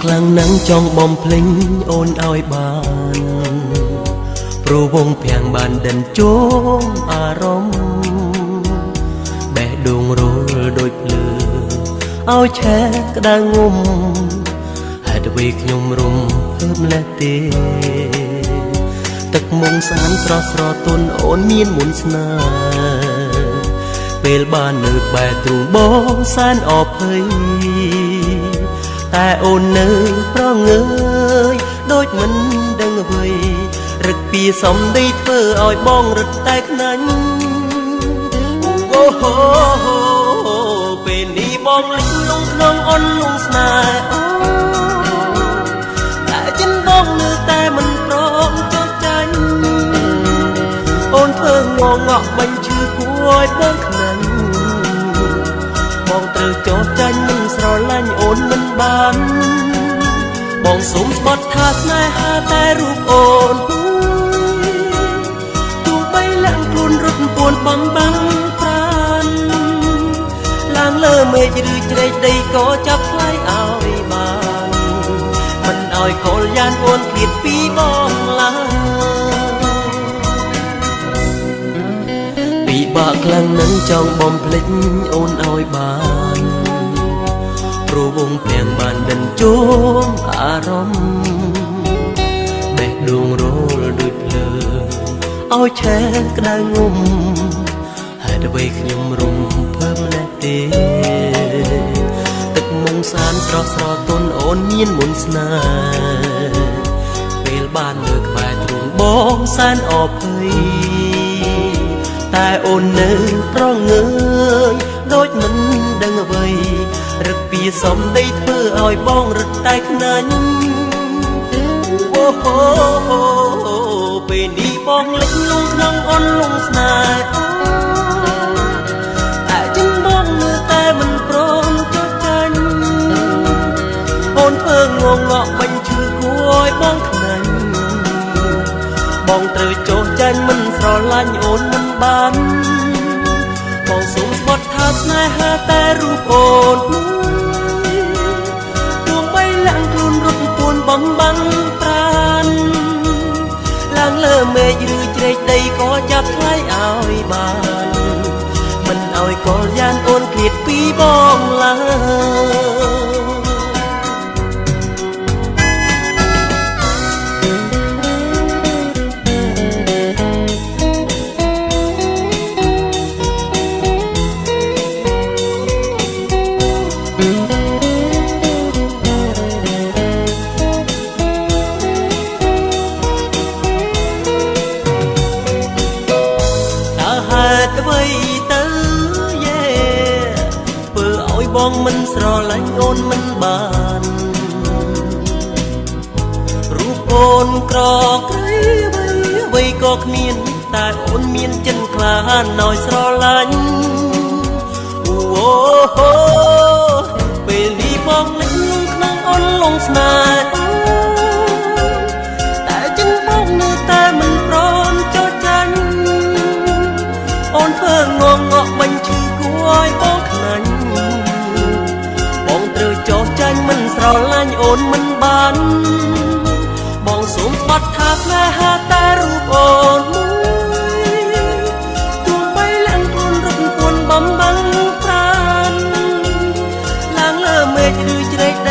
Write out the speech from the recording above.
ខ្លាំងណាស់ចង់បំភ្លេងអូនឲ្យបានព្រោះវងភាំងបានដិនជោមអារម្មណ៍បេះដូងរលដូចភ្លើឲ្យឆេះក្តៅងុំហេតុអ្វីខ្ញុំរំភើបលះទេទឹកមុងសានស្រស់ស្រទន់អូនមានមុនស្នេហ៍ពេលបាននៅក្បែរទ្រូងបងសែនអភ័យតែអូននៅប្រងើយដូចមិនដឹងអ្វីរឹកពីសំដីធ្វើឲ្យបងរត់តែខ្នាញ់អូហូពេលនេះបងលិចលងក្នុងអន់លងស្នេហ៍តែចិនបងនៅតែមិនព្រមចោះចាញ់អូនធ្វើងងក់បាញ់ឈឺគួរឲ្យបងខ្នាញ់បងត្រូវចោះចាញ់មិនស្រឡាញ់អូនមិនបានបងសុំស្បត់ថាស្នេហាតែរូបអូនទោះបីលាក់ខ្លួនរត់ពួនបងបាំងប្រានឡើងលើមេឃឬជ្រែកដីក៏ចាប់ថ្លៃឲ្យបានមិនឲ្យកលយ៉ានអូនឃ្លាតពីបងឡើយពិបាកខ្លាំងណាស់ចង់បំភ្លេចអូនឲ្យបានព្រោះវងភាំងបានដិនជោមអារម្មណ៍បេះដូងរលដូចភ្លើឲ្យឆេះក្តៅងុំហេតុអ្វីខ្ញុំរំភើបលះទេទឹកមុងសានស្រស់ស្រទន់អូនមានមុនស្នេហ៍ពេលបានលើក្បែរទ្រូងបងសែនអភ័យតែអូននៅប្រងើយដូចមិនដឹងអ្វីរឹកពីសំដីធ្វើឲ្យបងរត់តែខ្នាញ់អូហូពេលនេះបងលិចលងក្នុងអន់លងស្នេហ៍តែចិនបងនៅតែមិនព្រមចោះចាញ់អូនធ្វើងងក់បាញ់ឈឺគួរឲ្យបងខ្នាញ់បងត្រូវចោះចាញ់មិនស្រឡាញ់អូនមិនបានបងសុំស្បត់ថាស្នេហាតែរូបអូនទោះបីលាក់ខ្លួនរត់ពួនបងបាំងប្រានឡើងលើមេឃឬជ្រែកដីក៏ចាប់ថ្លៃឲ្យបានមិនឲ្យកលយ៉ានអូនឃ្លាតពីបងឡើយបងមិនស្រឡាញ់អូនមិនបានរូបអូនក្រក្រៃអ្វីក៏គ្មានតែអូនមានចិនក្លាហានឲ្យស្រឡាញ់អូហូពេលនេះបងលិចលងក្នុងអន់លងស្នេហ៍តែចិនបងនៅតែមិនព្រមចោះចាញ់អូនធ្វើងងក់បាញ់ឈឺគួរឲ្យបងខ្នាញ់បងត្រូវចោះចាញ់មិនស្រឡាញ់អូនមិនបានបងសូមបាត់ថាស្នេហាតែរូបអូនទោះបីលាក់ខ្លួនរត់ពួនបំបាំងប្រានឡើងលើមេឃឬជ្រែកដី